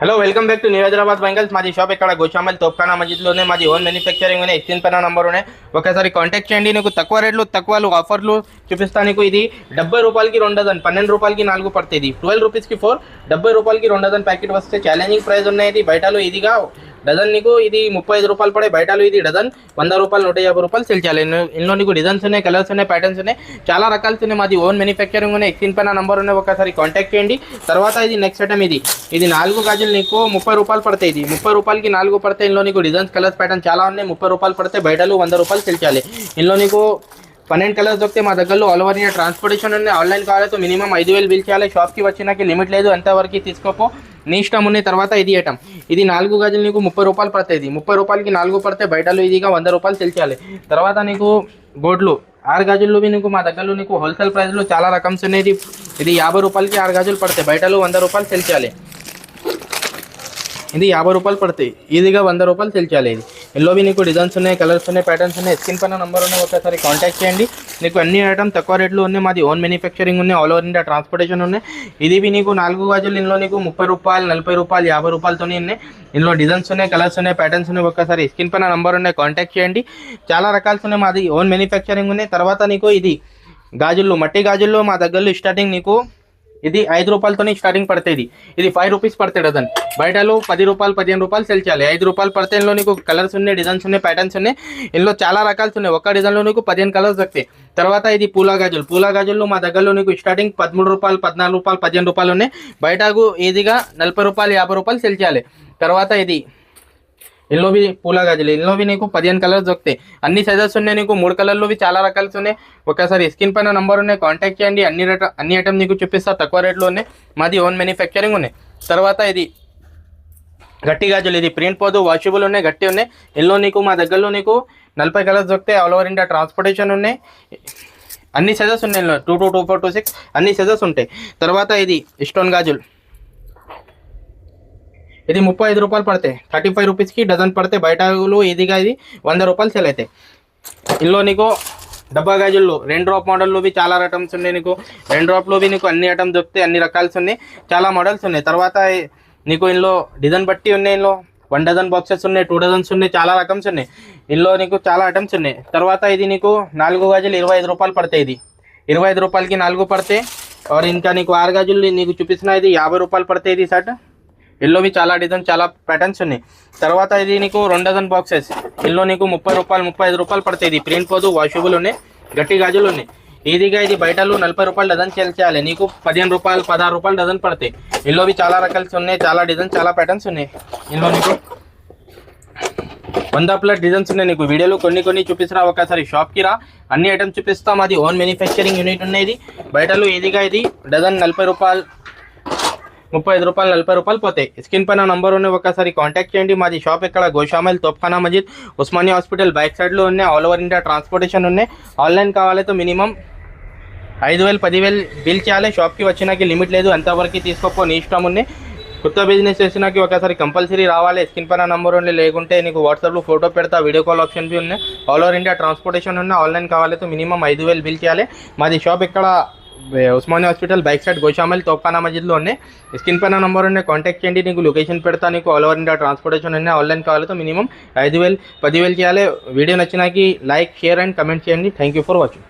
Hello welcome back to new Hyderabad bangles. మాది shop ఇక్కడ గోషామల్ తోప్ఖానా మస్జిద్లోనే. మాది ఓన్ మ్యానుఫ్యాక్చరింగ్ ఉన్నాయి. స్క్రీన్ పైన నంబర్ ఉన్నాయి, ఒకసారి కాంటాక్ట్ చేయండి. నీకు తక్కువ రేట్లు తక్కువ ఆఫర్లు చూపిస్తాను. నీకు ఇది 70 రూపాయలకి 2 డజన్, 12 రూపాయలకి 4 పడుతుంది. 12 రూపీస్కి 4, 70 రూపాయలకి 2 డజన్ ప్యాకెట్ వస్తే ఛాలెంజింగ్ ప్రైస్ ఉన్నాయి. ఇది బయటలో ఇదిగా డజన్ నీకు ఇది 35 రూపాయలు పడే, బయటలో ఇది డజన్ 100 రూపాయలు 150 రూపాయలు సేల్ చేయాలి. ఇందులో నీకు డిజైన్స్ ఉన్నాయి, కలర్స్ ఉన్నాయి, ప్యాటర్న్స్ ఉన్నాయి, చాలా రకాలు ఉన్నాయి. మాది ఓన్ మ్యానుఫ్యాక్చరింగ్ ఉన్నాయి. స్క్రీన్ పైన నంబర్ ఉన్నాయి, ఒకసారి కాంటాక్ట్ చేయండి. తర్వాత ఇది నెక్స్ట్ ఐటమ్, ఇది 4 గాజులు నీకు 30 రూపాయలు పడతాయి. ఇది 30 రూపాయలకి 4 పడతాయి. ఇందులో నీకు డిజైన్స్, కలర్స్, ప్యాటర్న్ చాలా ఉన్నాయి. 30 రూపాయలు పడితే బయటలో 100 రూపాయలు సేల్ చేయాలి. ఇందులో నీకు 12 కలర్స్ దొరికితే మా దగ్గరలో ఆల్ ఓవర్ ఇండియా ట్రాన్స్పోర్టేషన్ ఉంది. ఆన్లైన్ కావాలంటే మినిమం 5000 బిల్ చేయాలి. షాప్కి వచ్చినాకి లిమిట్ లేదు, అంతవరకు తీసుకోపో, నీ ఇష్టం ఉన్నాయి. తర్వాత ఇది ఐటమ్, ఇది 4 గాజులు నీకు 30 రూపాయలు పడుతుంది. 30 రూపాయలకి 4 పడితే బయటలో ఇదిగా 100 రూపాయలు సేల్ చేయాలి. తర్వాత నీకు గోడ్లు 6 గాజులు నీకు మా దగ్గరలో నీకు హోల్సేల్ ప్రైస్లో చాలా రకమ్స్ ఉన్నాయి. ఇది 50 రూపాయలకి 6 గాజులు పడతాయి, బయటలో 100 రూపాయలు సేల్ చేయాలి. ఇది 50 రూపాయలు పడతాయి, ఈజీగా 100 రూపాయలు సేల్ చేయాలి. ఇది ఎల్లోవి నీకు డిజైన్స్ ఉన్నాయి, కలర్స్ ఉన్నాయి, ప్యాటర్న్స్ ఉన్నాయి. స్క్రీన్ పైన నంబర్ ఉన్నాయి, ఒకసారి కాంటాక్ట్ చేయండి. నీకు అన్ని ఐటమ్ తక్కువ రేట్లు ఉన్నాయి. మాది ఓన్ మ్యానుఫ్యాక్చరింగ్ ఉన్నాయి, ఆల్ ఓవర్ ఇండియా ట్రాన్స్పోర్టేషన్ ఉన్నాయి. ఇది నీకు 4 గాజులు ఇందులో నీకు 30 రూపాయలు, 40 రూపాయలు, 50 రూపాయలతోనే ఉన్నాయి. ఇందులో డిజైన్స్ ఉన్నాయి, కలర్స్ ఉన్నాయి, ప్యాటర్న్స్ ఉన్నాయి. ఒకసారి స్క్రీన్ పైన నంబర్ ఉన్నాయి, కాంటాక్ట్ చేయండి. చాలా రకాలు ఉన్నాయి, మాది ఓన్ మ్యానుఫ్యాక్చరింగ్ ఉన్నాయి. తర్వాత నీకు ఇది గాజుల్లో, మట్టి గాజుల్లో మా దగ్గరలో స్టార్టింగ్ నీకు ఇది 5 రూపాయలతోనే స్టార్టింగ్ పడుతుంది. ఇది 5 రూపీస్ పడుతుంది డజన్, బయటలో 10 రూపాయలు, 15 రూపాయలు సేల్ చేయాలి. 5 రూపాయలు పడితే ఇందులో నీకు కలర్స్ ఉన్నాయి, డిజైన్స్ ఉన్నాయి, ప్యాటర్న్స్ ఉన్నాయి. ఇందులో చాలా రకాలు ఉన్నాయి. ఒక డిజైన్లో నీకు 15 కలర్స్ దొరుకుతాయి. తర్వాత ఇది పూలా గాజులు మా దగ్గరలో నీకు స్టార్టింగ్ 13 రూపాయలు, 14 రూపాయలు, 15 రూపాయలు ఉన్నాయి. బయటకు ఈజీగా 40 రూపాయలు, 50 రూపాయలు సేల్ చేయాలి. తర్వాత ఇది ఇందులోవి పూలా గాజులు, ఇందులోవి నీకు 15 కలర్స్ దొరుకుతాయి. అన్ని సైజెస్ ఉన్నాయి. నీకు 3 కలర్లోవి చాలా రకాలు ఉన్నాయి. ఒకసారి స్క్రీన్ పైన నంబర్ ఉన్నాయి, కాంటాక్ట్ చేయండి. అన్ని ఐటమ్ నీకు చూపిస్తా, తక్కువ రేట్లో ఉన్నాయి. మాది ఓన్ మ్యానుఫ్యాక్చరింగ్ ఉన్నాయి. తర్వాత ఇది గట్టి గాజులు, ఇది ప్రింట్ పోదు, వాషబుల్ ఉన్నాయి, గట్టి ఉన్నాయి. ఇందులో నీకు మా దగ్గరలో నీకు 40 కలర్స్ దొరుకుతాయి. ఆల్ ఓవర్ ఇండియా ట్రాన్స్పోర్టేషన్ ఉన్నాయి. అన్ని సైజెస్ ఉన్నాయి. ఇందులో 2 2, 2 4, 2 6 అన్ని సైజెస్ ఉంటాయి. తర్వాత ఇది స్టోన్ గాజులు, ఇది 35 రూపాయలు పడతాయి. 35 రూపీస్కి డజన్ పడితే బయటలో ఈజీగా ఇది 100 రూపాయలు సేల్ అవుతాయి. ఇందులో నీకు డబ్బా గాజుల్లో 2 డ్రాప్ మోడల్లోవి చాలా ఐటమ్స్ ఉన్నాయి. నీకు 2 డ్రాప్లోవి నీకు అన్ని ఐటమ్స్ దొరుకుతాయి, అన్ని రకాల్స్ ఉన్నాయి, చాలా మోడల్స్ ఉన్నాయి. తర్వాత నీకు ఇందులో డిజైన్ బట్టి ఉన్నాయి. ఇందులో 1 డజన్ బాక్సెస్ ఉన్నాయి, 2 డజన్స్ ఉన్నాయి, చాలా రకమ్స్ ఉన్నాయి. ఇందులో నీకు చాలా ఐటమ్స్ ఉన్నాయి. తర్వాత ఇది నీకు 4 గాజులు 25 రూపాయలు పడతాయి. ఇది 25 రూపాయలకి 4 పడతాయి. ఇంకా నీకు 6 గాజులు నీకు చూపిస్తున్నా, ఇది 50 రూపాయలు పడతాయి. ఇది షర్ట్ ఇందులోవి చాలా డిజైన్, చాలా ప్యాటర్న్స్ ఉన్నాయి. తర్వాత ఇది నీకు 2 డజన్ బాక్సెస్, ఇందులో నీకు 30 రూపాయలు, 35 రూపాయలు పడతాయి. ఇది ప్రింట్ పోదు, వాషబుల్ ఉన్నాయి, గట్టి గాజులు ఉన్నాయి. ఈజీగా ఇది బయటలో 40 రూపాయలు డజన్ సేల్ చేయాలి. నీకు 15 రూపాయలు, 16 రూపాయలు డజన్ పడతాయి. ఇందులోవి చాలా రకాలు ఉన్నాయి, చాలా డిజైన్, చాలా ప్యాటర్న్స్ ఉన్నాయి. ఇందులో నీకు 100+ డిజైన్స్ ఉన్నాయి. నీకు వీడియోలో కొన్ని చూపిస్తున్నా, ఒకసారి షాప్కి రా, అన్ని ఐటమ్స్ చూపిస్తాం. అది ఓన్ మ్యానుఫ్యాక్చరింగ్ యూనిట్ ఉన్నాయి. బయటలో ఈజీగా ఇది డజన్ 40 రూపాయలు, 35 రూపాయలు, 40 రూపాయలు పోతాయి. స్క్రీన్ పైన నంబర్ ఉన్నాయి, ఒకసారి కాంటాక్ట్ చేయండి. మాది షాప్ ఇక్కడ గోషామల్ తోప్ఖానా మస్జిద్, ఉస్మానియా హాస్పిటల్ బ్యాక్ సైడ్లో ఉన్నాయి. ఆల్ ఓవర్ ఇండియా ట్రాన్స్పోర్టేషన్ ఉన్నాయి. ఆన్లైన్ కావాలంటే మినిమం 5000, 10,000 బిల్ చేయాలి. షాప్కి వచ్చినాకి లిమిట్ లేదు, అంతవరకు తీసుకోపో, నీ ఇష్టం ఉన్నాయి. కొత్త బిజినెస్ చేసినాకి ఒకసారి కంపల్సరీ రావాలి. స్క్రీన్ పైన నంబర్ ఉంది, లేకుంటే నీకు వాట్సాప్లో ఫోటో పెడతా, వీడియో కాల్ ఆప్షన్ బి ఉన్నాయి. ఆల్ ఓవర్ ఇండియా ట్రాన్స్పోర్టేషన్ ఉన్నాయి. ఆన్లైన్ కావాలంటే మినిమం 5000 బిల్ చేయాలి. మాది షాప్ ఇక్కడ Osmania hospital back side Goshamahal Topkhana మస్జిద్లో ఉన్నాయి. స్క్రీన్ పైన నంబర్ ఉన్నాయి, కాంటాక్ట్ చేయండి. నీకు లొకేషన్ పెడతా. నీకు ఆల్ ఓవర్ ఇండియా ట్రాన్స్పోర్టేషన్ ఉన్నాయి. ఆన్లైన్ కావాలంటే మినిమం 5000, 10,000 చేయాలి. వీడియో నచ్చినాకి లైక్, షేర్ అండ్ కమెంట్ చేయండి. Thank you for watching.